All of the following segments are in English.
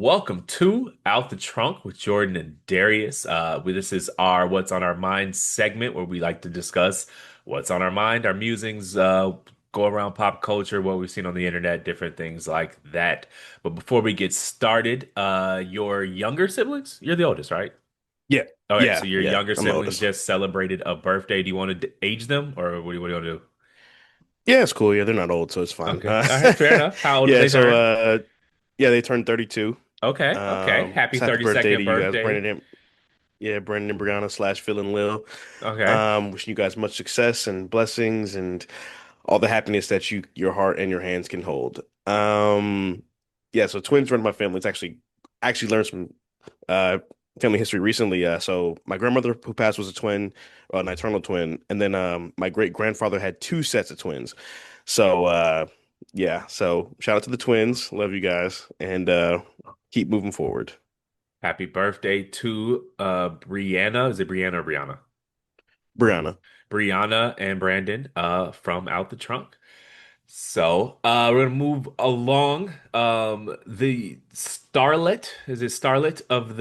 Welcome to Out the Trunk with Jordan and Darius. This is our What's on Our Mind segment where we like to discuss what's on our mind, our musings, go around pop culture, what we've seen on the internet, different things like that. But before we get started, your younger siblings, you're the oldest, right? Yeah, Okay, so yeah, your yeah. younger I'm the siblings oldest. just celebrated a birthday. Do you want to age them or what do you want to do? Yeah, it's cool. Yeah, they're not old, so it's fine. Okay, all right, fair enough. How old did Yeah, they so turn? yeah, they turned 32. Okay, okay. Happy So happy birthday to 32nd you guys, birthday. Brandon and Brianna slash Phil and Lil. Okay. Wishing you guys much success and blessings and all the happiness that your heart and your hands can hold. Yeah, so twins run my family. It's actually learned some uh family history recently. So my grandmother who passed was a twin, an eternal twin, and then my great grandfather had two sets of twins. So yeah, so shout out to the twins. Love you guys and keep moving forward. Happy birthday to Brianna. Is it Brianna or Brianna? Brianna. Brianna and Brandon from Out the Trunk. So we're gonna move along. The starlet, is it starlet of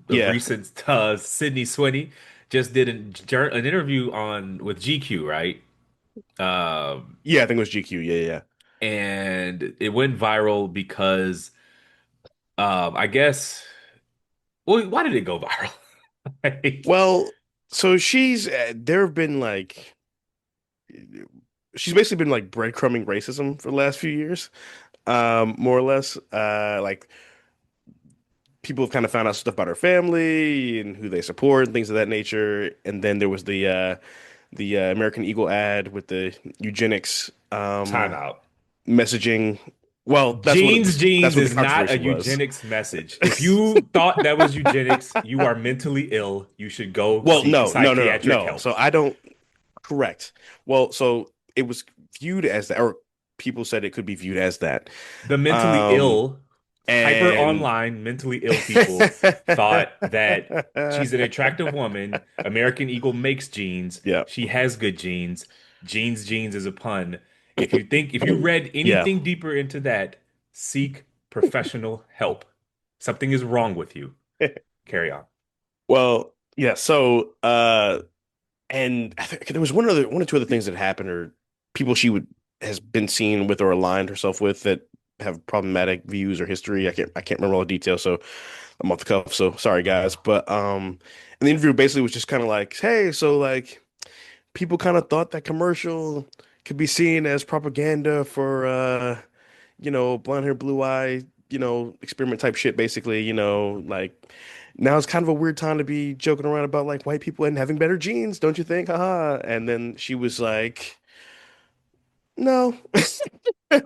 Yeah. recent Sydney Sweeney just did an interview on with GQ, right? Um, Yeah, I think it was GQ. Yeah, yeah. and it went viral because I guess well, why did it go viral? Like, Well, so there have been like she's basically been like breadcrumbing racism for the last few years. More or less. Like people have kind of found out stuff about her family and who they support and things of that nature. And then there was the American Eagle ad with the eugenics timeout. messaging. Well, Jeans, that's jeans what the is not a controversy was. eugenics message. If you thought that was eugenics, you are mentally ill. You should go Well, seek no, no, no, no, psychiatric no. help. So I don't correct. Well, so it was viewed as that, or people said it could be viewed as that. The mentally Um, ill, hyper and online, mentally ill people thought that she's an attractive woman. American Eagle makes jeans. yeah, She has good jeans. Jeans, jeans is a pun. If you read yeah. anything deeper into that, seek professional help. Something is wrong with you. Carry on. Well, yeah. So, and I think there was one or two other things that happened, or people she would has been seen with or aligned herself with that have problematic views or history. I can't remember all the details, so I'm off the cuff. So sorry, guys. But and the interview basically was just kind of like, hey, so like people kind of thought that commercial could be seen as propaganda for blonde hair, blue eye, experiment type shit, basically, like now it's kind of a weird time to be joking around about like white people and having better genes, don't you think? Haha. And then she was like, no,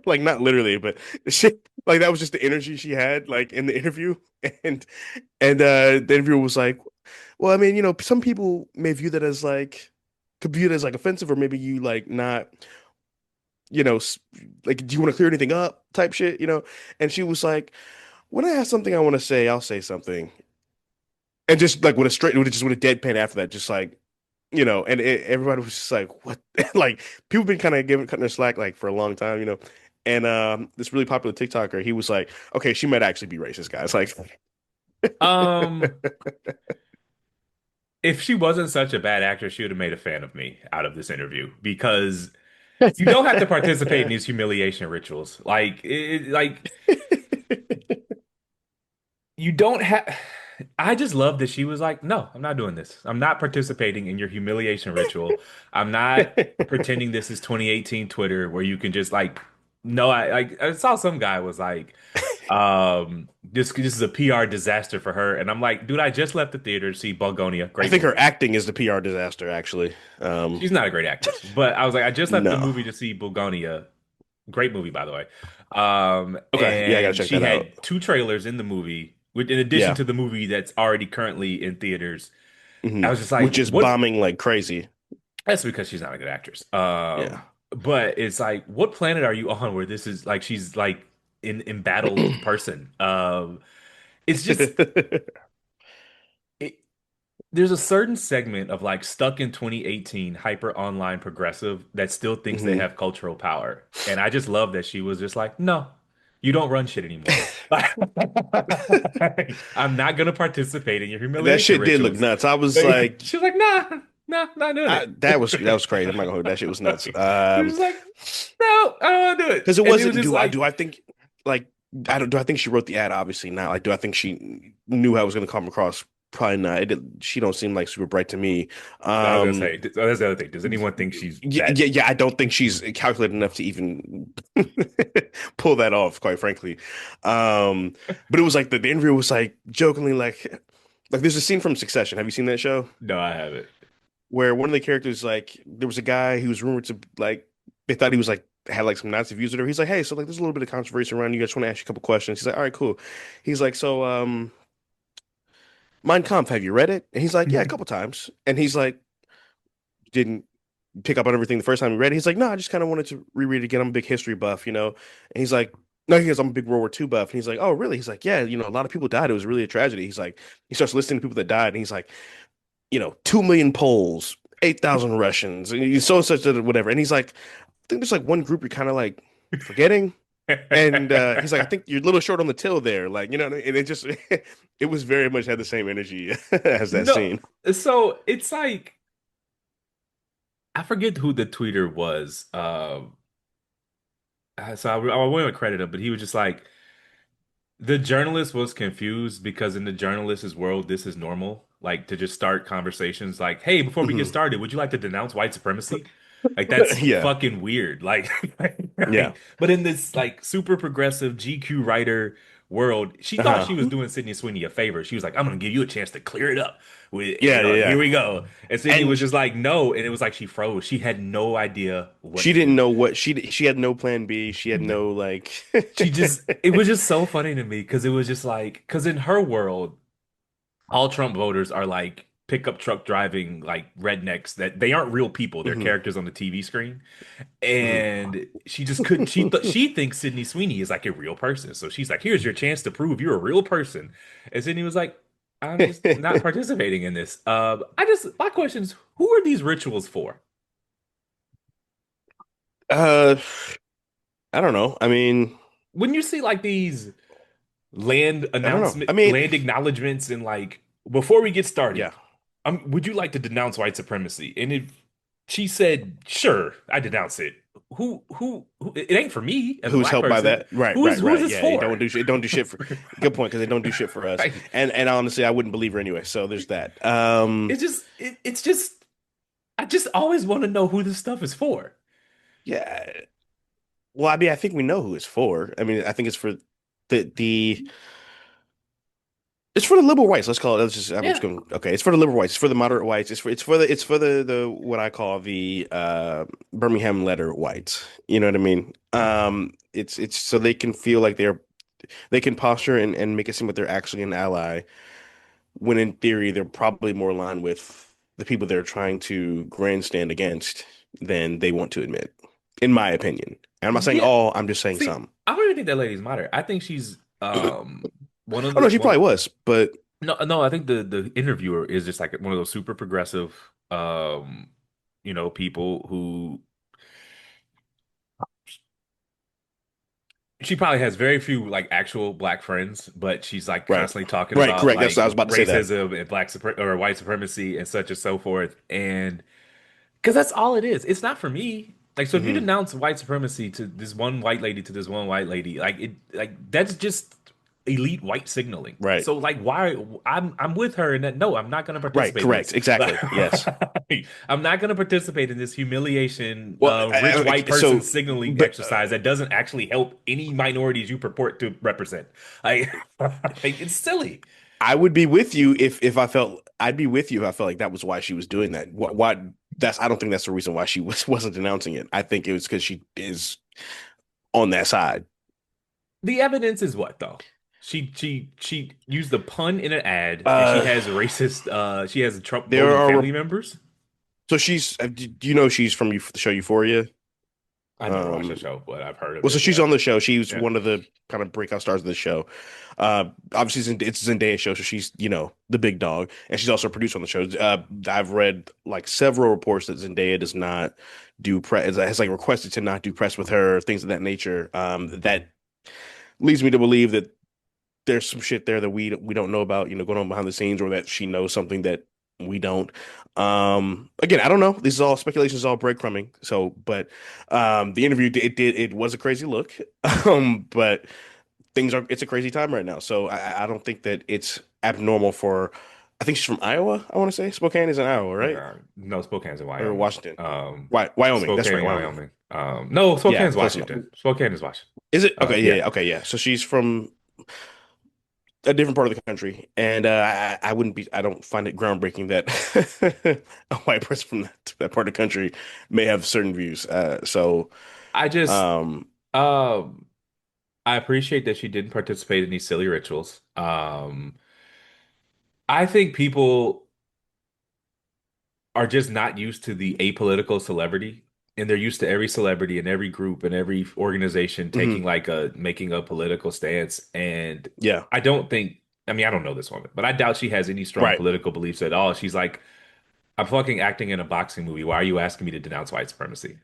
like not literally, but she like that was just the energy she had like in the interview. And the interviewer was like, well, I mean, some people may view that as like could view it as like offensive, or maybe you like not you know, s- like, do you want to clear anything up type shit? And she was like, when I have something I want to say, I'll say something. And just like with a deadpan after that, just like, everybody was just like, what? Like, people been kind of cutting her slack like for a long time. And this really popular TikToker, he was like, okay, she might actually be racist, guys. Like, Um, if she wasn't such a bad actress, she would have made a fan of me out of this interview because you don't have to participate in these humiliation rituals. Like you don't have. I just love that she was like, "No, I'm not doing this. I'm not participating in your humiliation ritual. I'm not pretending this is 2018 Twitter where you can just like, no, I saw some guy was like, this is a PR disaster for her, and I'm like, dude, I just left the theater to see Bulgonia, I great think her movie. acting is the PR disaster, actually. She's not a great actress, but I was like, I just left the No. movie to see Bulgonia. Great movie, by the way. Okay, yeah, I gotta And check she that out. had two trailers in the movie, in addition Yeah. to the movie that's already currently in theaters. I Hmm. was just like, Which is what? bombing like crazy. That's because she's not a good actress. Yeah. But it's like, what planet are you on where this is like she's like in embattled person? It's just it, there's a certain segment of like stuck in 2018 hyper online progressive that still thinks they Hmm. have cultural power. And I just love that she was just like, no. You don't run shit anymore. I'm not gonna participate in your That humiliation shit did look rituals. nuts. I was Like, like, she was like, nah, nah, not doing it. that was crazy. I'm not gonna hold you. That shit was nuts. She was like, no, I don't want to do it. Because it And it was wasn't. just Do like, I think like I don't do I think she wrote the ad? Obviously not. Like, do I think she knew how it was gonna come across? Probably not. She don't seem like super bright to me. I was gonna Um, say, that's the other thing. Does anyone think she's yeah, that? yeah, yeah. I don't think she's calculated enough to even pull that off, quite frankly. Um, but it was like the interview was like jokingly like there's a scene from Succession. Have you seen that show? No, I haven't. Where one of the characters like there was a guy who was rumored to like they thought he was like had like some Nazi views or whatever. He's like, hey, so like there's a little bit of controversy around you. I just want to ask you a couple questions. He's like, all right, cool. He's like, so Mein Kampf, have you read it? And he's like, yeah, a couple times. And he's like, didn't pick up on everything the first time he read it. He's like, no, I just kind of wanted to reread it again. I'm a big history buff, you know. And he's like, no, he goes, I'm a big World War II buff. And he's like, oh, really? He's like, yeah, a lot of people died. It was really a tragedy. He's like, he starts listening to people that died, and he's like, 2 million Poles, 8,000 Russians, and he's so and such whatever. And he's like, I think there's like one group you're kind of like forgetting. And he's like, I think you're a little short on the till there. Like, and it just, it was very much had the same energy as that No, scene. so it's like I forget who the tweeter was. So I won't credit him, but he was just like the journalist was confused because in the journalist's world, this is normal. Like to just start conversations like, "Hey, before we get Hmm. started, would you like to denounce white supremacy?" Like that's Yeah. fucking weird. Like, Yeah. but in this like super progressive GQ writer world, she thought she was Uh-huh. doing Sydney Sweeney a favor. She was like, "I'm gonna give you a chance to clear it up." Yeah, yeah, Here yeah. we go. And Sydney was And just like, "No," and it was like she froze. She had no idea what she to didn't do. know what she had no plan B. She had no like She just, it was just so funny to me because it was just like, because in her world, all Trump voters are like pickup truck driving, like rednecks that they aren't real people. They're Mhm, characters on the TV screen. mhm. And she just couldn't, she thinks Sydney Sweeney is like a real person. So she's like, here's your chance to prove you're a real person. And Sydney was like, I'm just not participating in this. My question is, who are these rituals for? uh I don't know. I mean, When you see like these I don't know. I mean, land acknowledgments, and like before we get yeah. started, would you like to denounce white supremacy? And if she said, sure, I denounce it. Who it ain't for me as a Who's black helped by person. that? Right, right, Who is right. this Yeah, it for? don't do shit. It don't do shit for. Good point, because they don't do shit for us. Like And honestly, I wouldn't believe her anyway. So there's that. it's just I just always want to know who this stuff is for. Yeah. Well, I mean, I think we know who it's for. I mean, I think it's for the it's for the liberal whites. Let's call it. I'm just Yeah. going. Okay, it's for the liberal whites. It's for the moderate whites. It's for the what I call the Birmingham letter whites. You know what I mean? It's so they can feel like they can posture and make it seem like they're actually an ally, when in theory they're probably more aligned with the people they're trying to grandstand against than they want to admit, in my opinion. And I'm not saying Yeah. all. I'm just saying See, some. I don't even think that lady's moderate. I think she's one of Oh no, the she one probably was, but no, I think the interviewer is just like one of those super progressive people who she probably has very few like actual black friends, but she's like right, constantly talking right, about correct. That's like I was about to say that. racism and or white supremacy and such and so forth. And because that's all it is. It's not for me. Like, so if you Hmm. denounce white supremacy to this one white lady to this one white lady, that's just elite white signaling. Right. So like why I'm with her in that no, I'm not gonna Right. participate in Correct. this. Exactly. Yes. I'm not gonna participate in this humiliation Well, rich white person so, signaling but exercise that doesn't actually help any minorities you purport to represent. Like, like it's silly. I would be with you if I felt I'd be with you if I felt like that was why she was doing that. What that's I don't think that's the reason why she wasn't denouncing it. I think it was because she is on that side. The evidence is what though? She used the pun in an ad and Uh, she has Trump there voting are family members. so she's do you know she's from the show Euphoria? I never watched the Um, show, but I've heard of well, so it. she's Yeah. on the show. She's Yeah. one of the kind of breakout stars of the show. Obviously, it's Zendaya's show, so she's the big dog, and she's also a producer on the show. I've read like several reports that Zendaya does not do press, has like requested to not do press with her, things of that nature. That leads me to believe that there's some shit there that we don't know about, going on behind the scenes, or that she knows something that we don't. Again, I don't know. This is all speculation, is all breadcrumbing. So, but the interview, it was a crazy look. But it's a crazy time right now. So I don't think that it's abnormal for. I think she's from Iowa. I want to say Spokane is in Iowa, right? No, Spokane's in Or Wyoming. Washington. Wyoming. That's right, Spokane, Wyoming. Wyoming. No, Yeah, Spokane's close enough. Washington. Spokane is Washington. Is it? Okay, yeah, Yeah. yeah, okay, yeah. So she's from a different part of the country, and I wouldn't be. I don't find it groundbreaking that a white person from that part of the country may have certain views. I just Um, um I appreciate that she didn't participate in these silly rituals. I think people are just not used to the apolitical celebrity, and they're used to every celebrity and every group and every organization taking mhm, like a making a political stance. And yeah, I don't think, I mean, I don't know this woman, but I doubt she has any strong right. political beliefs at all. She's like, I'm fucking acting in a boxing movie. Why are you asking me to denounce white supremacy?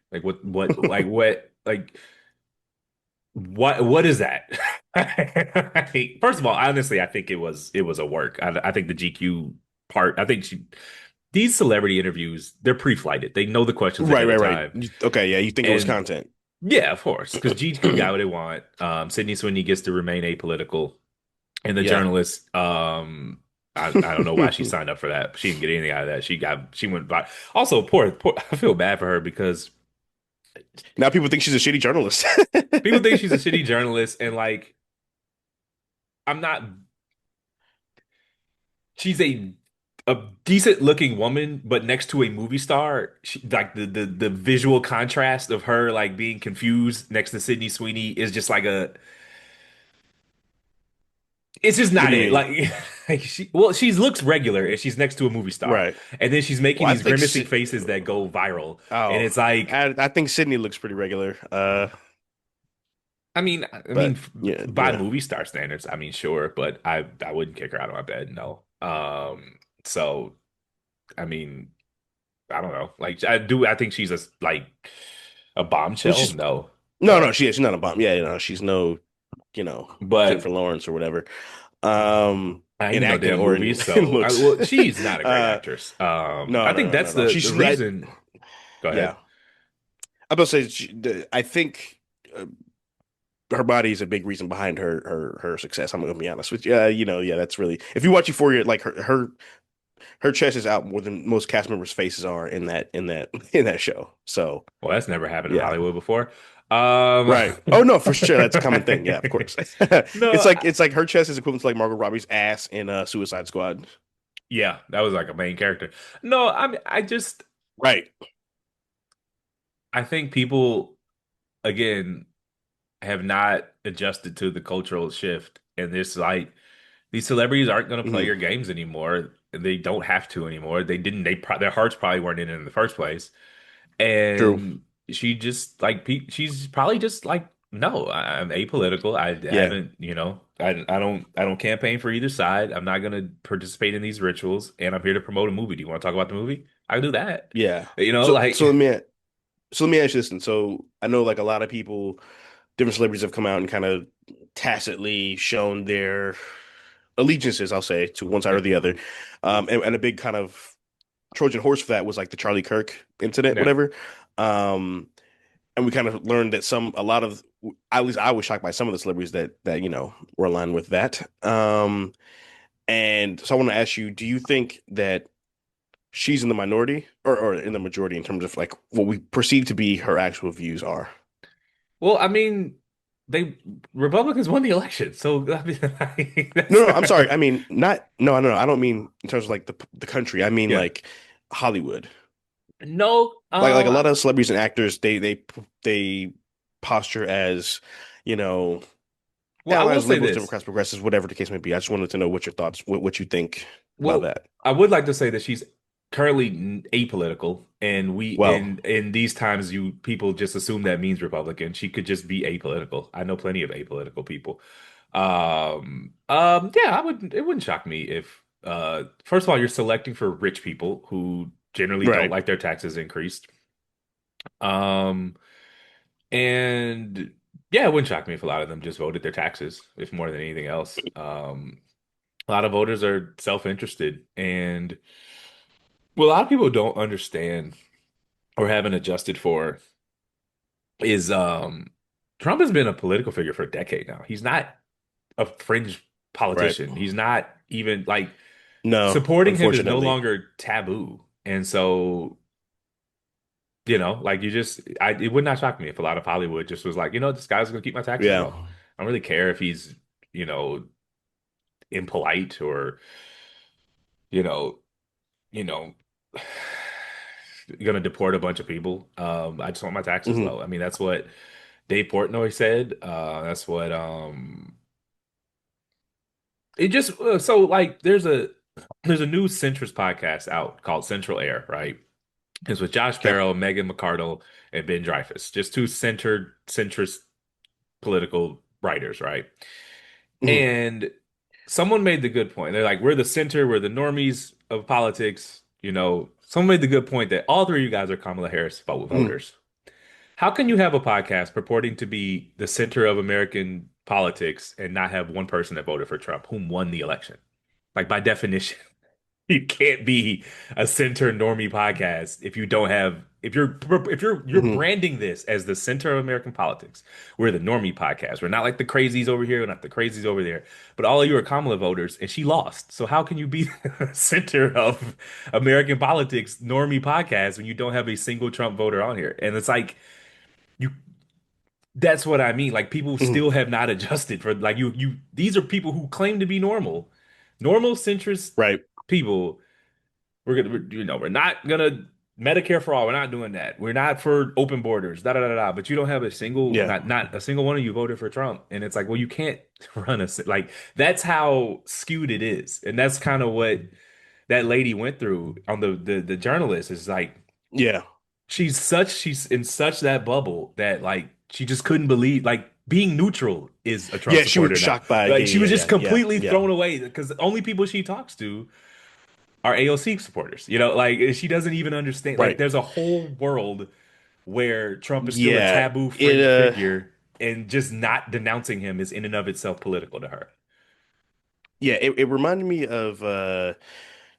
What is that? First of all, honestly, I think it was a work. I think the GQ part, I think these celebrity interviews, they're pre-flighted. They know the questions Right, ahead of right, right. time. Okay, yeah, you think it was And content. yeah, of course, because GQ got what they want. Sydney Sweeney gets to remain apolitical. And the Yeah. journalist, I don't know why she signed up for that. She didn't get anything out of that. She went by. Also, poor, I feel bad for her because Now people think she's a shitty journalist. people think she's a shitty journalist, and like I'm not. She's a decent looking woman, but next to a movie star, like the visual contrast of her like being confused next to Sydney Sweeney is just like a. It's just What not do you it. mean? Like she looks regular and she's next to a movie star, Right. and then she's making Well, I these think grimacing faces that go viral, and oh, it's like, I think Sydney looks pretty regular. I mean, But yeah, by yeah. movie star standards, I mean, sure, but I wouldn't kick her out of my bed, no. So I mean, I don't know. Like I think she's a Well, bombshell, she's no, no, no, but she's not a bomb. Yeah, she's no, but Jennifer Lawrence or whatever. I ain't In in no acting damn or in, movies, in so looks. well, she's not a great actress. No, I no, think no, that's no, no. the She's reason. Go yeah. ahead. I'm about to say I think her body is a big reason behind her success. I'm gonna be honest with you. Yeah, that's really if you watch Euphoria, like her chest is out more than most cast members' faces are in that show. So Well, that's never happened in yeah, Hollywood before. Um, right. Oh no, for sure, that's a common thing. Yeah, of course. no, It's like her chest is equivalent to like Margot Robbie's ass in Suicide Squad. yeah, that was like a main character. No, I mean, Right. I think people again have not adjusted to the cultural shift, and this like these celebrities aren't going to play Hmm. your games anymore. They don't have to anymore. They didn't. Their hearts probably weren't in it in the first place. True. And she just like she's probably just like, no, I'm apolitical. I Yeah. haven't, I don't campaign for either side. I'm not gonna participate in these rituals, and I'm here to promote a movie. Do you want to talk about the movie? I can do that. Yeah. You know, So like so let me so let me ask you this. And so I know like a lot of people, different celebrities have come out and kind of tacitly shown their allegiances, I'll say, to one side or yeah, the other. And a big kind of Trojan horse for that was like the Charlie Kirk incident, yeah. whatever. Um, and we kind of learned that a lot of, at least I was shocked by some of the celebrities that were aligned with that. And so I want to ask you, do you think that she's in the minority or in the majority in terms of like what we perceive to be her actual views are? Well, I mean, they Republicans won the election, so I mean, like, No, that's no, I'm sorry. I mean, not, no, no, no. I don't mean in terms of like the country. I mean yeah. like Hollywood. No, Like a lot of celebrities and actors, they posture as, you know, well, I will allies, say liberals, this. Democrats, progressives, whatever the case may be. I just wanted to know what your thoughts, what you think about Well, that. I would like to say that she's currently apolitical, and we Well, in these times, you people just assume that means Republican. She could just be apolitical. I know plenty of apolitical people. Yeah, I wouldn't. It wouldn't shock me if, first of all, you're selecting for rich people who generally don't right. like their taxes increased. Um, and Yeah, it wouldn't shock me if a lot of them just voted their taxes, if more than anything else. A lot of voters are self-interested, and what a lot of people don't understand or haven't adjusted for is Trump has been a political figure for a decade now. He's not a fringe Right. politician. He's not even like No, supporting him is no unfortunately. longer taboo. And so, like you just it would not shock me if a lot of Hollywood just was like, this guy's gonna keep my taxes Yeah. low. I don't really care if he's, you know, impolite or, you know, you know, gonna deport a bunch of people. I just want my taxes Hmm. low. I mean, that's what Dave Portnoy said. That's what it just so like there's a new centrist podcast out called Central Air, right? It's with Josh Okay. Farrell, Megan McArdle, and Ben Dreyfuss, just two centrist political writers, right? Hmm. And someone made the good point. They're like, we're the center, we're the normies of politics. Someone made the good point that all three of you guys are Kamala Harris Hmm. voters. How can you have a podcast purporting to be the center of American politics and not have one person that voted for Trump, whom won the election? Like by definition, you can't be a center normie podcast if you don't have if you're Hmm. branding this as the center of American politics. We're the normie podcast. We're not like the crazies over here, we're not the crazies over there. But all of you are Kamala voters, and she lost. So how can you be the center of American politics normie podcast when you don't have a single Trump voter on here? And it's like you that's what I mean. Like people Hmm. still have not adjusted for like these are people who claim to be normal centrist Right. people. We're not gonna Medicare for all. We're not doing that. We're not for open borders. Da da da da. But you don't have a single, Yeah. not a single one of you voted for Trump, and it's like, well, you can't like that's how skewed it is, and that's kind of what that lady went through on the journalist is like Yeah. she's in such that bubble that like she just couldn't believe like being neutral is a Trump Yeah. She was supporter now. shocked by. Like Yeah. she Yeah. was just Yeah. Yeah. completely Yeah. thrown away because the only people she talks to are AOC supporters. Like she doesn't even understand. Like Right. there's a whole world where Trump is still a Yeah. taboo It. fringe figure, and just not denouncing him is in and of itself political to her. Yeah. It reminded me of.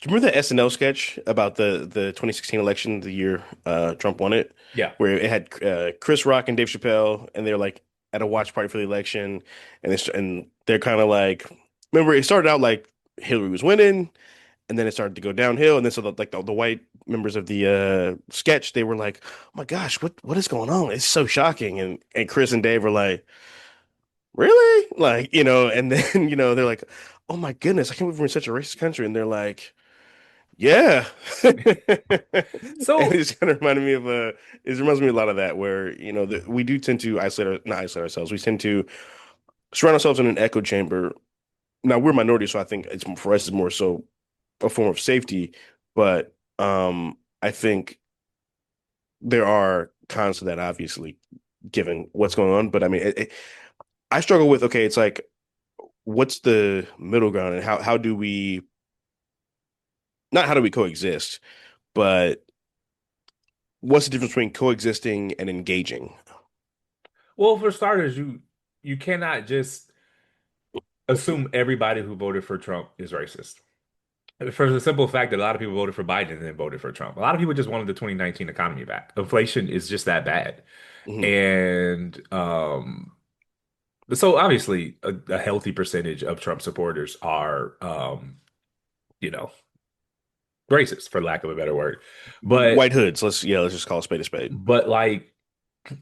Do you remember the SNL sketch about the 2016 election, the year Trump won it, Yeah. where it had Chris Rock and Dave Chappelle, and they're like at a watch party for the election, and they're kind of like, remember it started out like Hillary was winning, and then it started to go downhill, and then so the white members of the sketch, they were like, oh my gosh, what is going on? It's so shocking, and Chris and Dave were like, really, like and then they're like, oh my goodness, I can't believe we're in such a racist country, and they're like. Yeah. And it So, just kind of reminded me of it reminds me a lot of that where, we do tend to not isolate ourselves. We tend to surround ourselves in an echo chamber. Now we're minority, so I think for us it's more so a form of safety. But I think there are cons to that, obviously, given what's going on. But I mean, I struggle with, okay, it's like, what's the middle ground and how do we, not how do we coexist, but what's the difference between coexisting and engaging? well, for starters, you cannot just assume everybody who voted for Trump is racist. For the simple fact that a lot of people voted for Biden and then voted for Trump. A lot of people just wanted the 2019 economy back. Inflation is just that bad. Mhm. And so obviously a healthy percentage of Trump supporters are you know, racist for lack of a better word. White But hoods. Let's just call a spade a spade. but like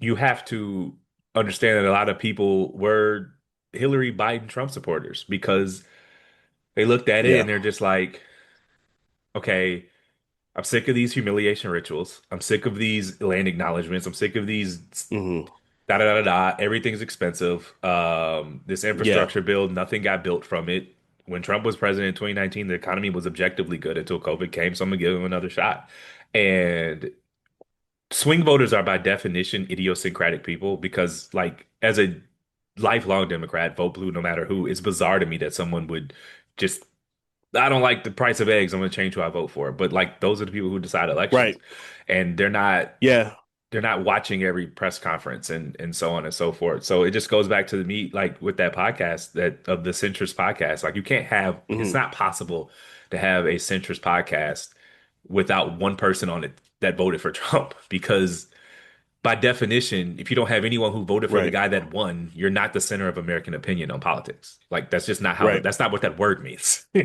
you have to understand that a lot of people were Hillary Biden Trump supporters because they looked at it Yeah. and they're just like, okay, I'm sick of these humiliation rituals. I'm sick of these land acknowledgments. I'm sick of these Hmm. da da da da da. Everything's expensive. This Yeah. infrastructure bill, nothing got built from it. When Trump was president in 2019, the economy was objectively good until COVID came, so I'm gonna give him another shot. And swing voters are by definition idiosyncratic people because, like, as a lifelong Democrat, vote blue no matter who, it's bizarre to me that someone would just I don't like the price of eggs. I'm going to change who I vote for. But like those are the people who decide elections, Right. and they're not Yeah. they're not watching every press conference and so on and so forth. So it just goes back to the meat, like with that podcast that of the centrist podcast. Like you can't have, it's Hmm. not possible to have a centrist podcast without one person on it that voted for Trump because by definition, if you don't have anyone who voted for the Right. guy that won, you're not the center of American opinion on politics. Like that's just not how Right. that's not what that word means. Yeah.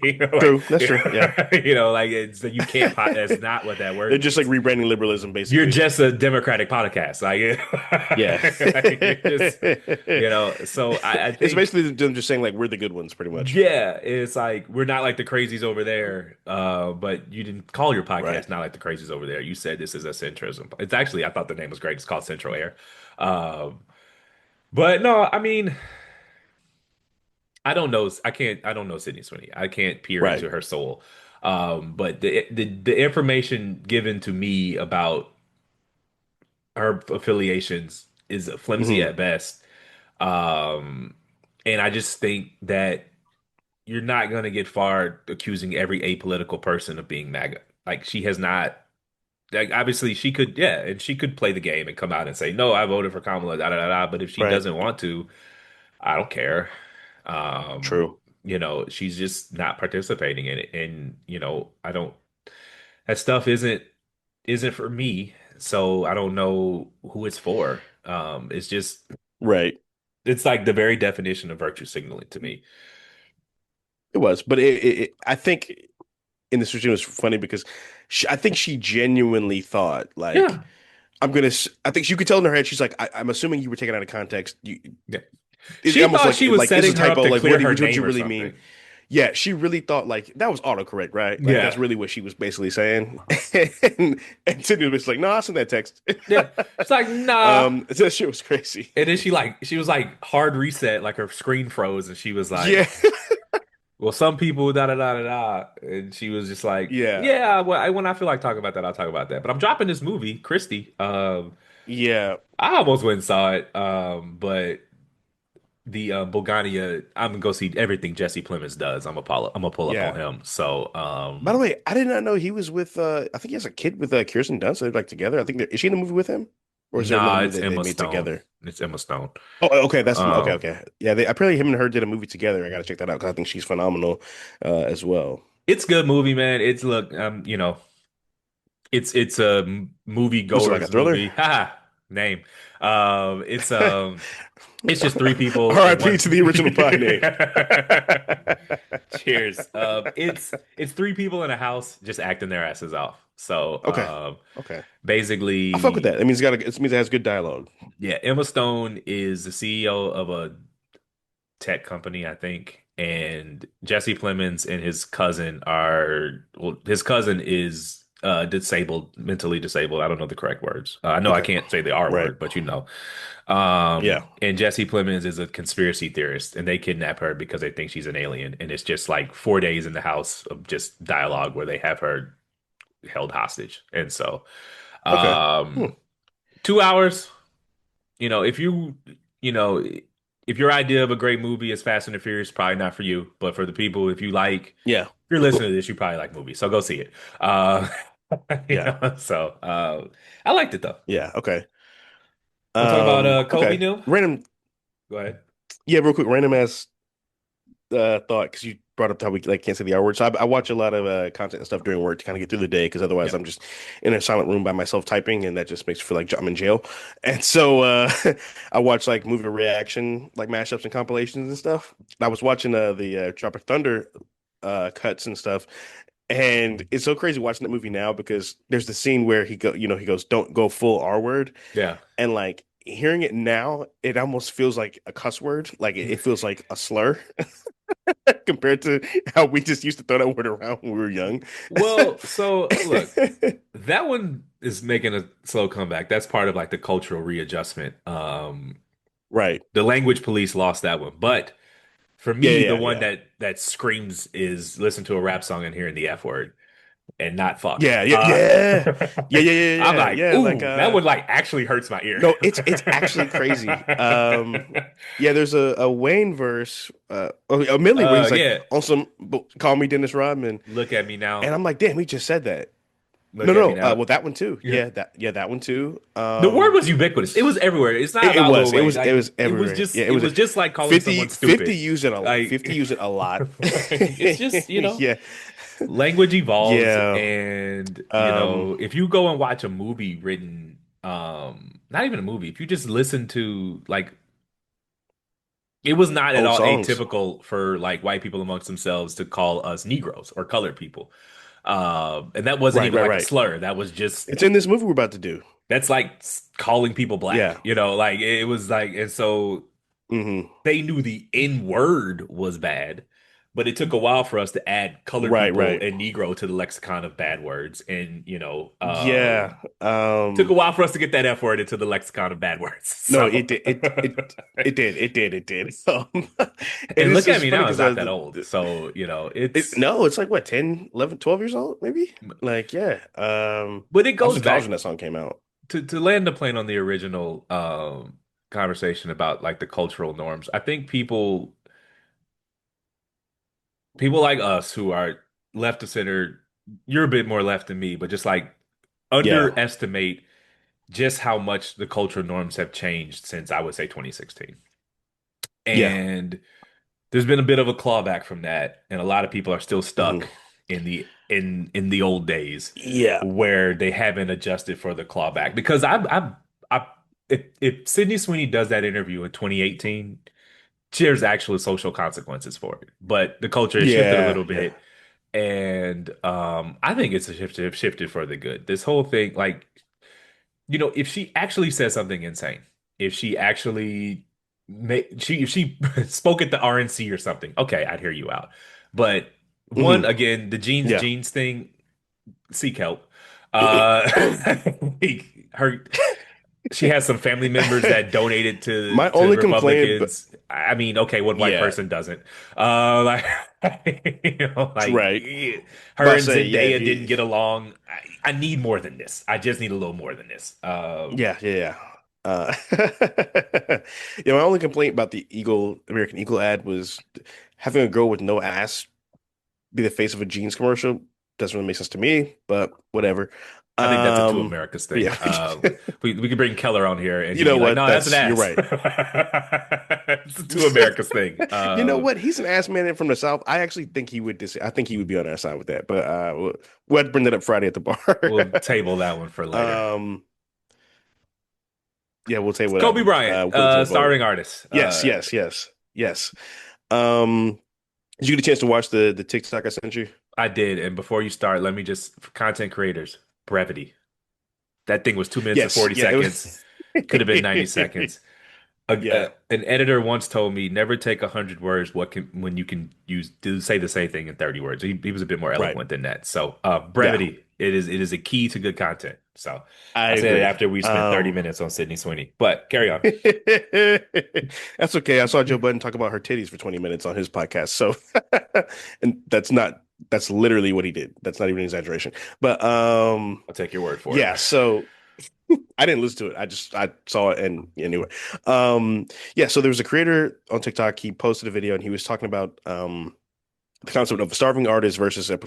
You know, like True. That's true. Yeah. like it's you can't. That's not what that They're word just like means. rebranding liberalism, You're basically. just a Democratic podcast. Yeah. Like, you're just, So I It's think, basically them just saying like we're the good ones, pretty much. yeah, it's like we're not like the crazies over there. But you didn't call your Right. podcast not like the crazies over there. You said this is a centrism. It's actually, I thought the name was great. It's called Central Air. Um, but no, I mean, I don't know. I don't know Sydney Sweeney. I can't peer Right. into her soul. But the information given to me about her affiliations is flimsy Hmm. at best. Um, and I just think that you're not going to get far accusing every apolitical person of being MAGA. Like she has not. Like obviously she could, yeah, and she could play the game and come out and say, "No, I voted for Kamala." Da da da da. But if she Right. doesn't want to, I don't care. True. She's just not participating in it, and I don't. That stuff isn't for me, so I don't know who it's for. It's just Right. it's like the very definition of virtue signaling to me. It was, but I think in this situation it was funny because I think she genuinely thought like Yeah, I think you could tell in her head she's like I'm assuming you were taken out of context. yeah. It's She almost thought she was like it's a setting her up typo. to Like clear her what you name or really mean? something. Yeah, she really thought like that was autocorrect, right? Like that's Yeah, really what she was basically saying. And Sydney was like, "No, I sent that text." yeah. She's like, nah. That shit was crazy. And then she was like hard reset, like her screen froze, and she was like, Yeah, "Well, some people da da da da da," and she was just like, yeah, "Yeah, well, when I feel like talking about that, I'll talk about that." But I'm dropping this movie, Christie. yeah, I almost went and saw it, but the Bulgania, I'm gonna go see everything Jesse Plemons does. I'm gonna pull up on yeah. him. So, By the way, I did not know he was with. I think he has a kid with Kirsten Dunst. They're like together. I think is she in the movie with him, or is there another nah, movie it's that they Emma made Stone. together? It's Emma Stone. Oh, okay, that's okay. Um, Okay, yeah. Apparently him and her did a movie together. I got to check that out because I think she's phenomenal as well. it's a good movie, man. It's look, it's a movie Was it like a goers thriller? movie. Ha name. It's just three people in R.I.P. one. to the original pie name. Cheers. It's three people in a house just acting their asses off. So Okay, okay. I fuck with basically, that. It means it means it has good dialogue. yeah, Emma Stone is the CEO of a tech company, I think, and Jesse Plemons and his cousin are well, his cousin is disabled, mentally disabled. I don't know the correct words. I know I Okay, can't say the R right. word, but you know. Yeah. And Jesse Plemons is a conspiracy theorist, and they kidnap her because they think she's an alien. And it's just like 4 days in the house of just dialogue where they have her held hostage. And so, Okay. um, Hmm. 2 hours, if you know, if your idea of a great movie is Fast and the Furious, probably not for you. But for the people, if Yeah. you're listening to this, you probably like movies. So go see it. Uh, Yeah. I liked it though. Yeah. Okay. Want to talk about Kobe Okay. new? Random. Go ahead. Yeah, real quick. Random ass thought because you brought up how we like can't say the R word. So I watch a lot of content and stuff during work to kind of get through the day because otherwise Yeah. I'm just in a silent room by myself typing and that just makes me feel like I'm in jail. And so I watch like movie reaction like mashups and compilations and stuff. I was watching the Tropic Thunder cuts and stuff. And it's so crazy watching that movie now because there's the scene where he goes, don't go full R word. Yeah. And like hearing it now, it almost feels like a cuss word. Like it feels like a slur compared to how we just used to throw that word around when we were young. Well, so look, that one is making a slow comeback. That's part of like the cultural readjustment. Right. The language police lost that one, but for Yeah, me, the yeah, one yeah. that screams is listen to a rap song and hearing the F word and not fuck. Yeah, yeah, yeah. Yeah, yeah, yeah, I'm yeah. like, Yeah, like ooh, that one like actually hurts my ear. no, it's actually crazy. Yeah, there's a Wayne verse, a Millie where he's like Yeah. on some call me Dennis Rodman. Look at me And now. I'm like, damn, he just said that. No, Look at me no. now. Well, that one too. Yeah. That one too. The word was ubiquitous. It was everywhere. It's not It about Lil was. Wayne. It Like was everywhere. Yeah, it it was was just like calling someone 50 stupid. use it a Like 50 use it a lot. it's just, Yeah. language evolves, Yeah. and Um, if you go and watch a movie written, not even a movie, if you just listen to like, it was not at old all songs. atypical for like white people amongst themselves to call us Negroes or colored people. And that wasn't Right, even right, like a right. slur. That was just, It's in this movie we're about to do. that's like calling people black, Yeah. like it was like, and so Hmm. they knew the N word was bad, but it took a while for us to add colored Right, people right. and Negro to the lexicon of bad words. And, Yeah. took a while for us to get that F word into the lexicon of bad words. No, So, it did. and It's look at just me funny now, it's because not that old. So, no, it's like what, 10, 11, 12 years old, maybe? Like, yeah. but it I was goes in college when back that song came out. to land the plane on the original conversation about like the cultural norms. I think people like us who are left of center, you're a bit more left than me, but just like Yeah. underestimate just how much the cultural norms have changed since I would say 2016. Yeah. And there's been a bit of a clawback from that, and a lot of people are still Hmm. stuck in the old days Yeah. where they haven't adjusted for the clawback. Because I if Sydney Sweeney does that interview in 2018, there's actual social consequences for it. But the culture has shifted a Yeah. little Yeah. bit, and I think it's a shifted for the good. This whole thing, like, if she actually said something insane, if she actually if she spoke at the RNC or something, okay, I'd hear you out. But one, Hmm. again, the Yeah. jeans thing, seek help. Uh, her she has some family members that donated My to only complaint, but Republicans. I mean, okay, one white yeah, person doesn't. Like, right. her But I and say, yeah, if Zendaya didn't you, get along. I need more than this. I just need a little more than this. yeah, yeah, yeah. Yeah, my only complaint about the American Eagle ad was having a girl with no ass be the face of a jeans commercial. Doesn't really make sense to me, but whatever. I think that's a Two Um, Americas but thing. yeah, We could bring Keller on here and you he'd know be like, what? "No, that's an You're ass." right. It's a Two Americas thing. You know what? He's an ass man from the South. I actually think I think he would be on our side with that. But we'll have to bring that up Friday at the bar. We'll table that one for later. Um, yeah, we'll table that Kobe one. Bryant, We'll put it to a vote. starring artist. Yes, yes, yes, yes. Um, did you get a chance to watch the TikTok I sent you? I did. And before you start, let me just, for content creators, brevity. That thing was 2 minutes and Yes, 40 yeah, it seconds. Could have been 90 was. seconds. Yeah. An editor once told me, never take 100 words when you can say the same thing in 30 words. He was a bit more Right. eloquent than that. So Yeah, brevity, it is a key to good content. So I I said it agree. after we spent 30 minutes on Sydney Sweeney. But carry on. That's okay. I saw Joe Budden talk about her titties for 20 minutes on his podcast. So, and that's literally what he did. That's not even an exaggeration. But I'll take your word for it. yeah, so I didn't listen to it. I saw it and anyway. Yeah, so there was a creator on TikTok. He posted a video and he was talking about the concept of a starving artist versus a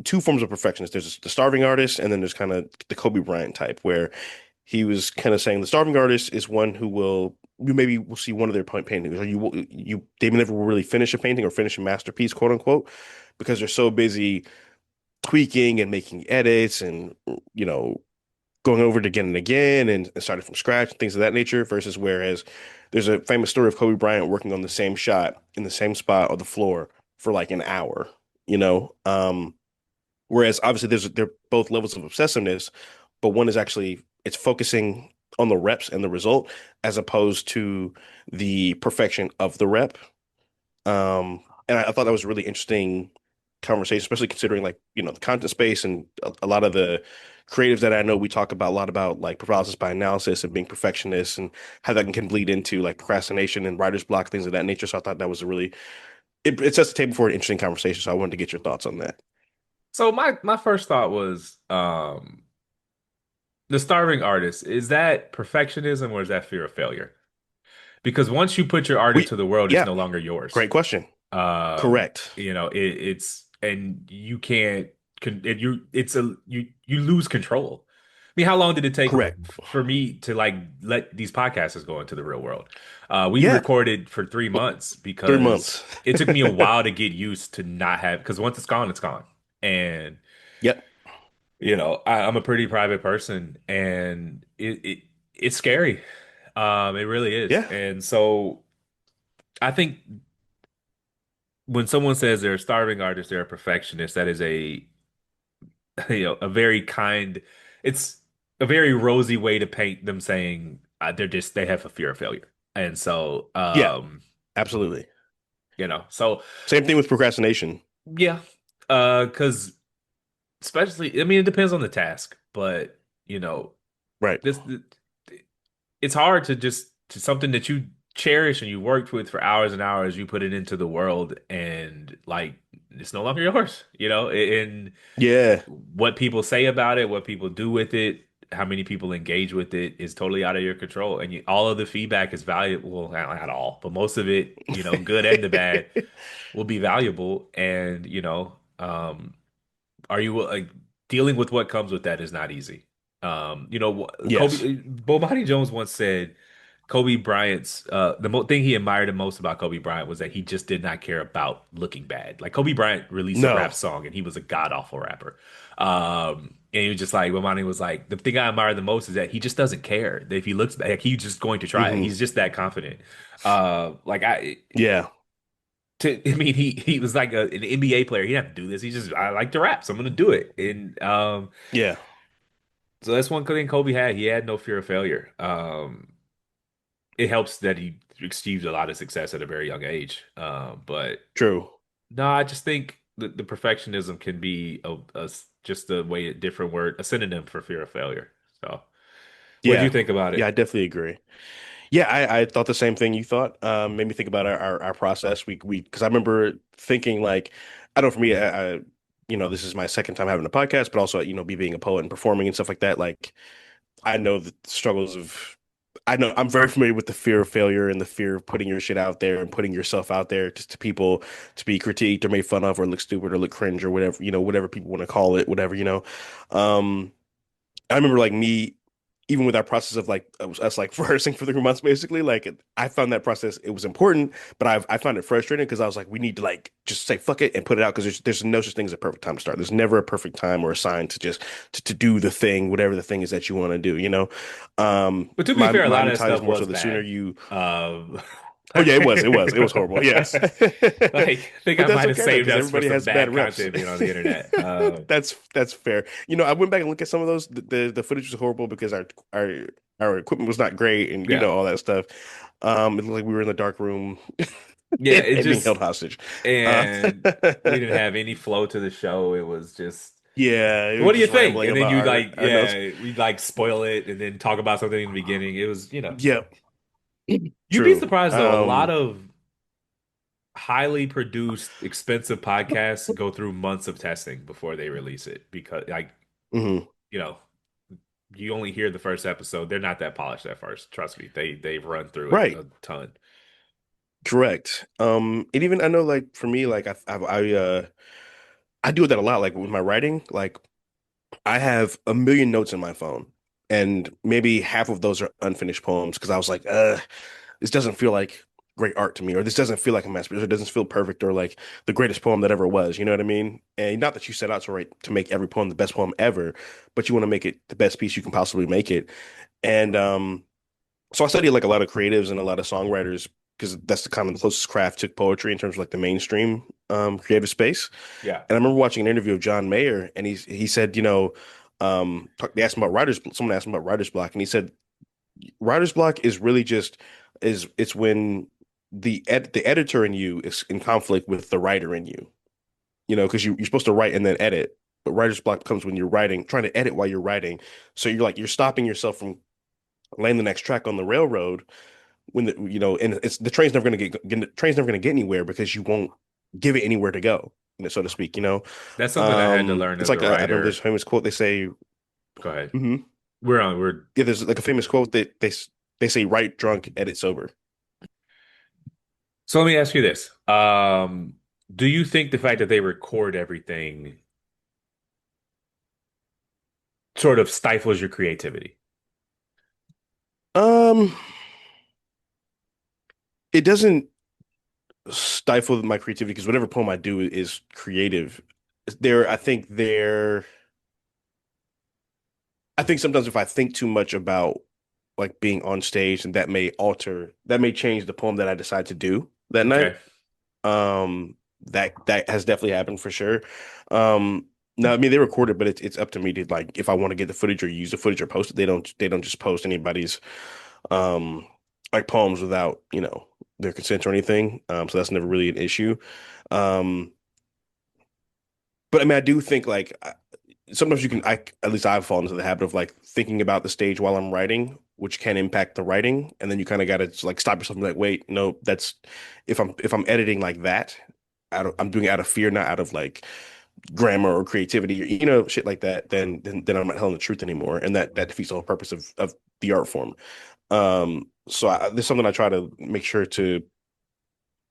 two forms of perfectionist. There's the starving artist, and then there's kind of the Kobe Bryant type, where he was kind of saying the starving artist is one who you maybe will see one of their paintings, or they never will really finish a painting or finish a masterpiece, quote unquote, because they're so busy tweaking and making edits and you know going over it again and again and starting from scratch, things of that nature, versus whereas there's a famous story of Kobe Bryant working on the same shot in the same spot on the floor for like an hour, you know? Whereas obviously they're both levels of obsessiveness, but one is actually it's focusing on the reps and the result as opposed to the perfection of the rep. And I thought that was a really interesting conversation, especially considering like, the content space and a lot of the creatives that I know we talk about a lot about like paralysis by analysis and being perfectionists and how that can bleed into like procrastination and writer's block, things of that nature. So I thought that was it sets the table for an interesting conversation. So I wanted to get your thoughts on that. So my first thought was the starving artist, is that perfectionism or is that fear of failure? Because once you put your art We, into the world, it's yeah, no longer yours. great question. Correct. It's, and you can't. you lose control. I mean, how long did it take Correct. for me to like let these podcasters go into the real world? We Yeah, recorded for 3 months 3 months. because it took me a while to get used to not have, because once it's gone. And Yep. I'm a pretty private person, and it's scary. It really is. Yeah. And so I think when someone says they're a starving artist, they're a perfectionist, that is a a very kind, it's a very rosy way to paint them, saying they have a fear of failure. And so Yeah. Absolutely. so Same thing with procrastination. yeah, because especially, I mean, it depends on the task, but Right. this it's hard to just to something that you cherish and you worked with for hours and hours, you put it into the world, and like it's no longer yours, and Yeah. what people say about it, what people do with it, how many people engage with it is totally out of your control. And all of the feedback is valuable. Well, not all, but most of it, good and the bad, will be valuable. And, are you like dealing with what comes with that is not easy. Yes. Bomani Jones once said Kobe Bryant's the mo thing he admired the most about Kobe Bryant was that he just did not care about looking bad. Like Kobe Bryant released a rap No. song and he was a god awful rapper. And he was just like Bomani was like, the thing I admire the most is that he just doesn't care. That if he looks like he's just going to try it. Hmm. He's just that confident. Like Yeah. I mean, he was like an NBA player. He didn't have to do this. He just, I like to rap, so I'm gonna do it. And Yeah. so that's one thing Kobe had. He had no fear of failure. It helps that he achieved a lot of success at a very young age. But True. no, I just think the perfectionism can be just a way, a different word, a synonym for fear of failure. So, what do you Yeah. think about Yeah, it? I definitely agree. Yeah, I thought the same thing you thought. Made me think about our process. Because I remember thinking like, I know for me, this is my second time having a podcast, but also, me being a poet and performing and stuff like that. Like, I know the struggles of, I know I'm very familiar with the fear of failure and the fear of putting your shit out there and putting yourself out there just to people to be critiqued or made fun of or look stupid or look cringe or whatever, whatever people want to call it, whatever. Um, I remember like me, even with our process of like us like rehearsing for 3 months, basically, like I found that process it was important, but I found it frustrating because I was like, we need to like just say fuck it and put it out because there's no such thing as a perfect time to start. There's never a perfect time or a sign to just to do the thing, whatever the thing is that you want to do. But to be My fair, a my lot of that mentality is stuff more so was the sooner bad. you. Um, Oh yeah, it was horrible. Yes, like, I think but I that's might have okay though saved because us for everybody some has bad bad reps. content being on the internet. That's fair. I went back and looked at some of those. The footage was horrible because our our equipment was not great and Yeah. all that stuff. It looked like we were in the dark room Yeah, and, it being held just hostage. Uh, and we didn't have any flow to the show. It was just, yeah, it so what was do you just think? rambling And then about you like, our notes. yeah, we like spoil it and then talk about something in the beginning. It was, Yeah, you'd be true. surprised though. A lot of highly produced, expensive podcasts go through months of testing before they release it because, like, Mhm. you know, you only hear the first episode. They're not that polished at first. Trust me. They've run through it Right. a ton. Correct. And even I know like for me, like I do that a lot, like with my writing. Like I have a million notes in my phone, and maybe half of those are unfinished poems because I was like, this doesn't feel like great art to me, or this doesn't feel like a masterpiece, or it doesn't feel perfect, or like the greatest poem that ever was. You know what I mean? And not that you set out to write to make every poem the best poem ever, but you want to make it the best piece you can possibly make it. And so I studied like a lot of creatives and a lot of songwriters because that's the kind of the closest craft to poetry in terms of like the mainstream creative space. Yeah. And I remember watching an interview of John Mayer, and he said, they asked him about writer's. Someone asked him about writer's block, and he said, writer's block is really just it's when the editor in you is in conflict with the writer in you. Because you're supposed to write and then edit, but writer's block comes when you're writing, trying to edit while you're writing. So you're stopping yourself from laying the next track on the railroad when and it's the train's never going to the train's never going to get anywhere because you won't give it anywhere to go, so to speak. That's something I had to learn It's as like a I remember this writer. famous quote they say. Go ahead. Mhm. We're Yeah, there's like a famous quote that they say write drunk, edit sober. So let me ask you this. Do you think the fact that they record everything sort of stifles your creativity? Um, it doesn't stifle my creativity because whatever poem I do is creative. There, I think sometimes if I think too much about like being on stage, and that may change the poem that I decide to do that night. Okay. That has definitely happened for sure. No, I mean they record it, but it's up to me to like if I want to get the footage or use the footage or post it. They don't just post anybody's um like poems without, their consent or anything. So that's never really an issue. Um, but I mean I do think like sometimes you can I at least I've fallen into the habit of like thinking about the stage while I'm writing, which can impact the writing, and then you kind of got to like stop yourself and be like, wait, no, that's if I'm editing like that, I'm doing it out of fear, not out of like grammar or creativity or shit like that, then I'm not telling the truth anymore, and that defeats the whole purpose of the art form. So there's something I try to make sure to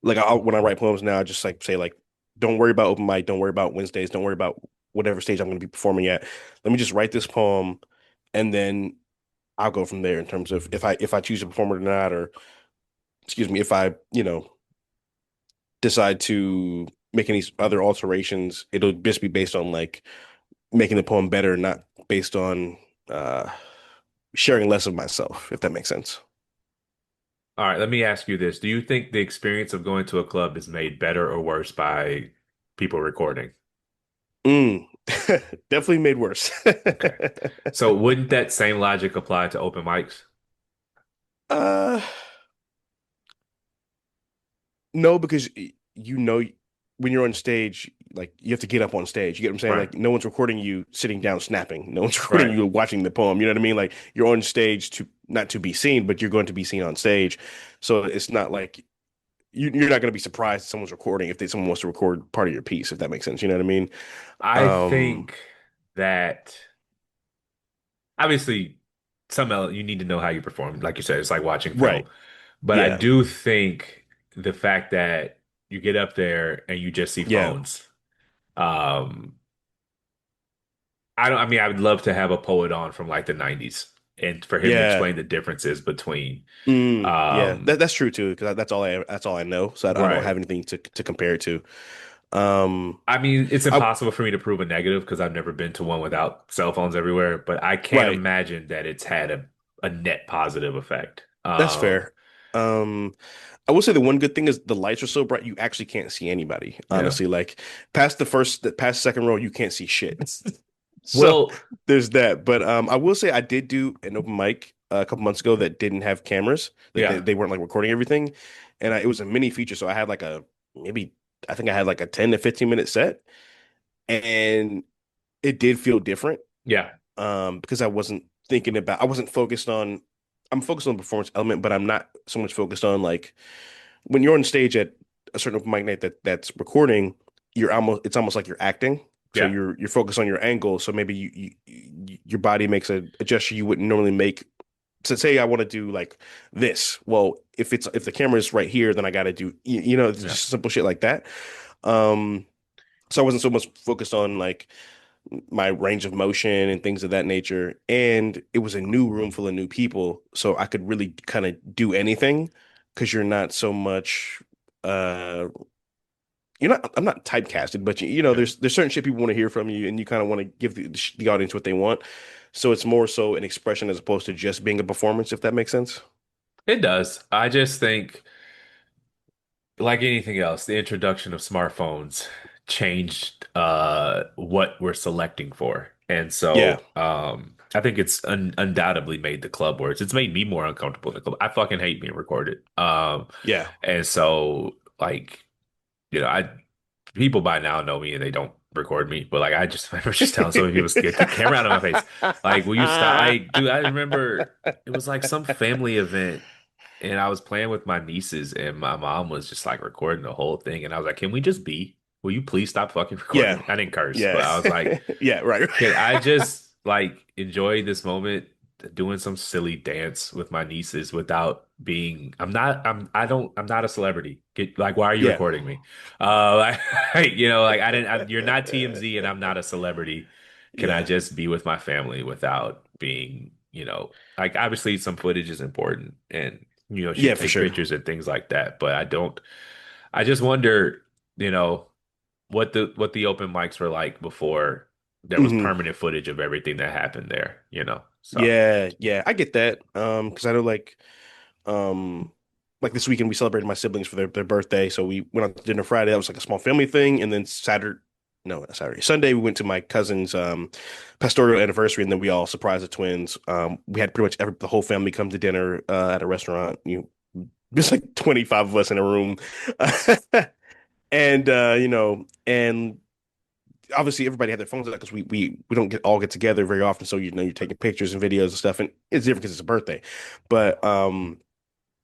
like when I write poems now, I just like say like, don't worry about open mic, don't worry about Wednesdays, don't worry about whatever stage I'm going to be performing at. Let me just write this poem, and then I'll go from there in terms of if I choose to perform it or not, or excuse me, if I decide to make any other alterations, it'll just be based on like making the poem better, not based on uh sharing less of myself, if that makes sense. All right, let me ask you this. Do you think the experience of going to a club is made better or worse by people recording? Mm. Definitely made worse. Okay. So wouldn't that same logic apply to open mics? uh No, because when you're on stage, like you have to get up on stage. You get what I'm saying? Right. Like no one's recording you sitting down snapping. No one's recording Right. you watching the poem. You know what I mean? Like you're on stage to not to be seen, but you're going to be seen on stage. So it's not like you're not going to be surprised if someone's recording if someone wants to record part of your piece, if that makes sense. You know what I mean? I Um, think that obviously you need to know how you perform. Like you said, it's like watching film. right. But I Yeah. do think the fact that you get up there and you just see Yeah. phones. Um, I mean, I would love to have a poet on from like the 90s and for him to Yeah. explain the differences between Yeah. um That's true too, because that's all I know. So I don't right. have anything to compare it to. Um, I mean, it's I impossible for me to prove a negative because I've never been to one without cell phones everywhere, but I can't right. imagine that it's had a net positive effect. That's fair. Um, I will say the one good thing is the lights are so bright you actually can't see anybody. Yeah. Honestly, like past the second row, you can't see shit. So Well, there's that. But I will say I did do an open mic a couple months ago that didn't have cameras. Like yeah. they weren't like recording everything, and it was a mini feature. So I had like a maybe I think I had like a 10 to 15 minute set, and it did feel different. Yeah. Because I wasn't focused on I'm focused on the performance element, but I'm not so much focused on like when you're on stage at a certain open mic night that's recording, it's almost like you're acting. So Yeah. you're focused on your angle. So maybe your body makes a gesture you wouldn't normally make. So say I want to do like this. Well, if the camera is right here, then I got to do it's Yeah. just simple shit like that. Um, so I wasn't so much focused on like my range of motion and things of that nature. And it was a new room full of new people, so I could really kind of do anything because you're not so much uh I'm not typecasted, but Yeah. there's certain shit people want to hear from you, and you kind of want to give the audience what they want. So it's more so an expression as opposed to just being a performance, if that makes sense. It does. I just think like anything else, the introduction of smartphones changed what we're selecting for. And Yeah, so I think it's undoubtedly made the club worse. It's made me more uncomfortable in the club. I fucking hate being recorded. yeah. And so like, I people by now know me and they don't record me, but like I was just telling so many people, get the camera out of my face. Like, will you stop? Like, dude, I remember it was like some family event and I was playing with my nieces and my mom was just like recording the whole thing. And I was like, can we just be? Will you please stop fucking recording Yeah, me? I didn't curse, but yeah, I was like, yeah. Right. can I just like enjoy this moment doing some silly dance with my nieces without being I'm not a celebrity. Get like why are you Yeah, recording me? Like, like I didn't you're not TMZ and I'm not a celebrity. can I Yeah. just be with my family without being, like obviously some footage is important and Yeah, should for take sure. pictures and things like that, but I just wonder, you know, what the open mics were like before there was Hmm. permanent footage of everything that happened there. So, Yeah, yeah, I get that. Because I know um like this weekend we celebrated my siblings for their birthday, so we went out to dinner Friday. That was like a small family thing, and then Saturday, no, not Saturday, Sunday we went to my cousin's pastoral anniversary, and then we all surprised the twins. We had pretty much the whole family come to dinner at a restaurant. There's like 25 of us in a room. And and obviously everybody had their phones out because we don't all get together very often. So you're taking pictures and videos and stuff, and it's different because it's a birthday. But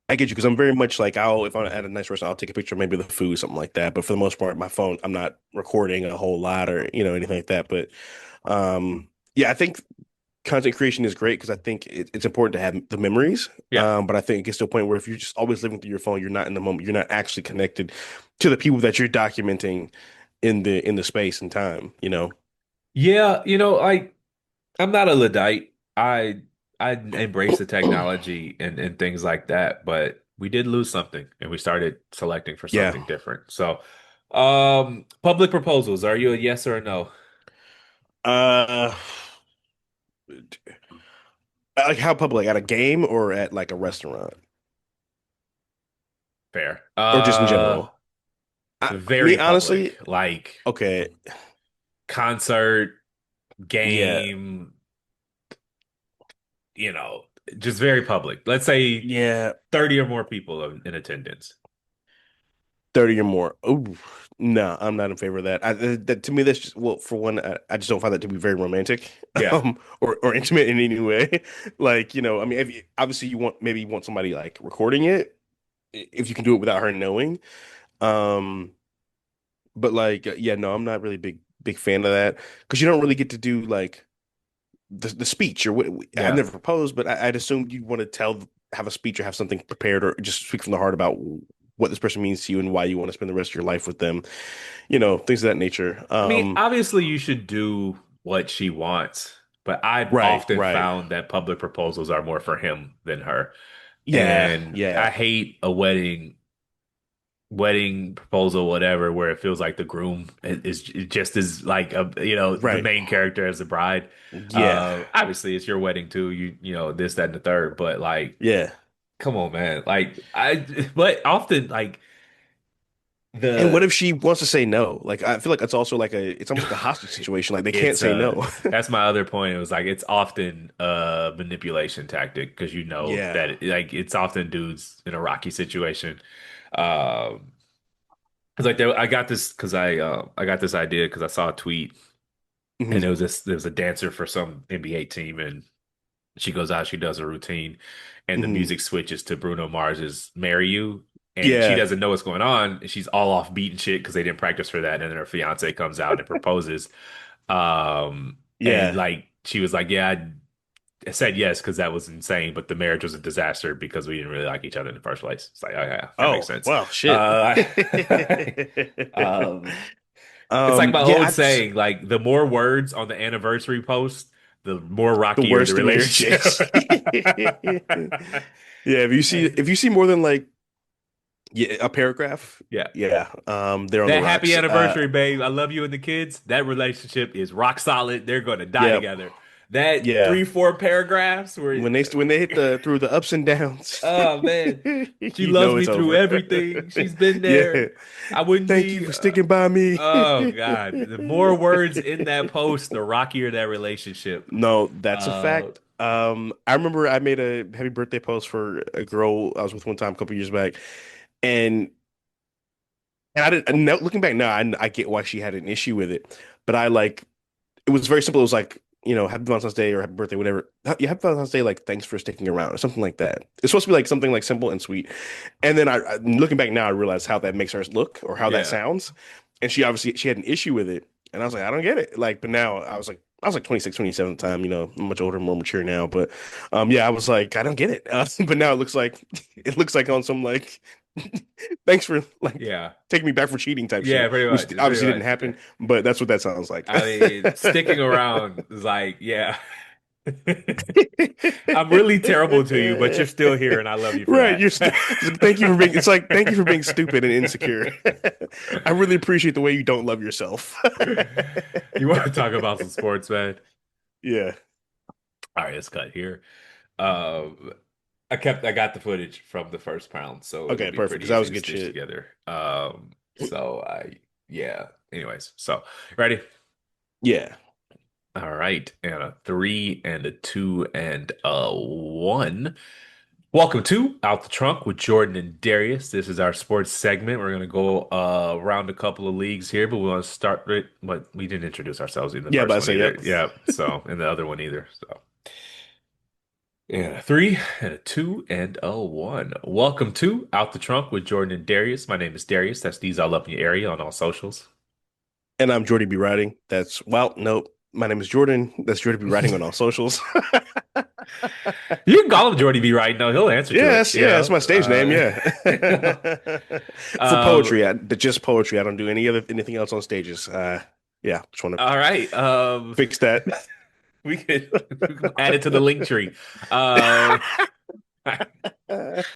I get you because I'm very much like if I'm at a nice restaurant, I'll take a picture of maybe the food, something like that. But for the most part, my phone, I'm not recording a whole lot or anything like that. But yeah, I think content creation is great because I think it's important to have the memories. yeah. But I think it gets to a point where if you're just always living through your phone, you're not in the moment. You're not actually connected to the people that you're documenting in the space and time. Yeah, like I'm not a Luddite. I embrace the technology and things like that, but we did lose something and we started selecting for Yeah. something different. So, public proposals, are you a yes or a no? Uh, like how public at a game or at like a restaurant Fair. or just in general? Me Very honestly, public, like okay, concert, yeah, game, you know, just very public. Let's say yeah, 30 or more people in attendance. 30 or more. Oh, no, I'm not in favor of that. To me, that's just well, for one, I just don't find that to be very romantic, Yeah. or intimate in any way. Like, I mean, obviously you want somebody like recording it if you can do it without her knowing. Um, but like, yeah, no, I'm not really big fan of that because you don't really get to do like the speech or what. I've Yeah. never proposed, but I'd assume you'd want to have a speech or have something prepared or just speak from the heart about what this person means to you and why you want to spend the rest of your life with them, things of that nature. I mean, obviously you should do what she wants, but I've Right, often right. found that public proposals are more for him than her. Yeah, And I yeah, hate a wedding proposal, whatever, where it feels like the groom is just as like the right. main character as the bride. Yeah, Obviously it's your wedding too, this, that, and the third, but like, yeah. come on, man. But often like And what the if she wants to say no? Like, I feel like it's almost like a hostage situation. Like they can't It's say no. that's my other point. It was like it's often a manipulation tactic because Yeah. that like it's often dudes in a rocky situation. Um, it's like I got this because I got this idea because I saw a tweet and Hmm. there was a dancer for some NBA team and she goes out, she does a routine, and the Hmm. music switches to Bruno Mars's "Marry You." And she Yeah. doesn't know what's going on. And she's all off beat and shit because they didn't practice for that. And then her fiance comes out and proposes. And Yeah. like she was like, yeah, I said yes because that was insane, but the marriage was a disaster because we didn't really like each other in the first place. It's like, oh yeah, that makes Oh, sense. well, shit. Uh, um, it's like my Yeah, old saying, like the more words on the anniversary post, the more the rockier the worst the marriage relationship. is. Yeah, if you see more than like a paragraph, Yeah. yeah, they're on the That happy rocks. anniversary, babe. I love you and the kids. That relationship is rock solid. They're going to die Yeah, together. That yeah. 3, 4 paragraphs where, When they hit the through the ups and downs, oh man, she you loves know me it's through over. everything. She's been Yeah. there. I wouldn't Thank you be. for sticking by me. Oh God, the more words in that post, the rockier that relationship. No, that's a Uh, fact. I remember I made a happy birthday post for a girl I was with one time a couple years back, and I didn't. And now, looking back now, I get why she had an issue with it, but it was very simple. It was like, Happy Valentine's Day or Happy Birthday, whatever. Yeah, Happy Valentine's Day, like thanks for sticking around or something like that. It's supposed to be like something like simple and sweet. And then looking back now, I realized how that makes her look or how that yeah. sounds. And she had an issue with it. And I was like, I don't get it. Like, but now I was like 26, 27 at the time, I'm much older, more mature now. But yeah, I was like, I don't get it. But now it looks like on some like Thanks for like Yeah. taking me back for cheating type Yeah, shit, pretty which much. Pretty obviously didn't much. happen, but that's what that sounds like. I mean, sticking around is like, yeah. I'm really terrible to you, but you're still here, and I love you for Right, that. thank you for being. It's like thank you for being stupid and insecure. I really appreciate the way you don't love yourself. You want to talk about some sports, man? Yeah. All right, let's cut here. Um, I got the footage from the first round, so it'll Okay, be perfect. pretty Because that easy was to good stitch shit. together. Yeah. Anyways, so ready? Yeah. All right, and a three and a two and a one. Welcome to Out the Trunk with Jordan and Darius. This is our sports segment. We're gonna go around a couple of leagues here, but we want to start with what we didn't introduce ourselves in the Yeah, but first I one say, either. yep. Yeah, so in the other one either. So and a three and a two and a one. Welcome to Out the Trunk with Jordan and Darius. My name is Darius. That's D's all up in your area on all socials. And I'm Jordy B. Writing. Well, nope. My name is Jordan. That's Jordy B. Writing on all socials. You can call him Jordy B right now. He'll answer to it, Yeah, that's my stage name. Yeah. For um, poetry, just poetry. I don't do anything else on stages. Yeah, just want to all right. fix that. We could add it to the link tree. Um,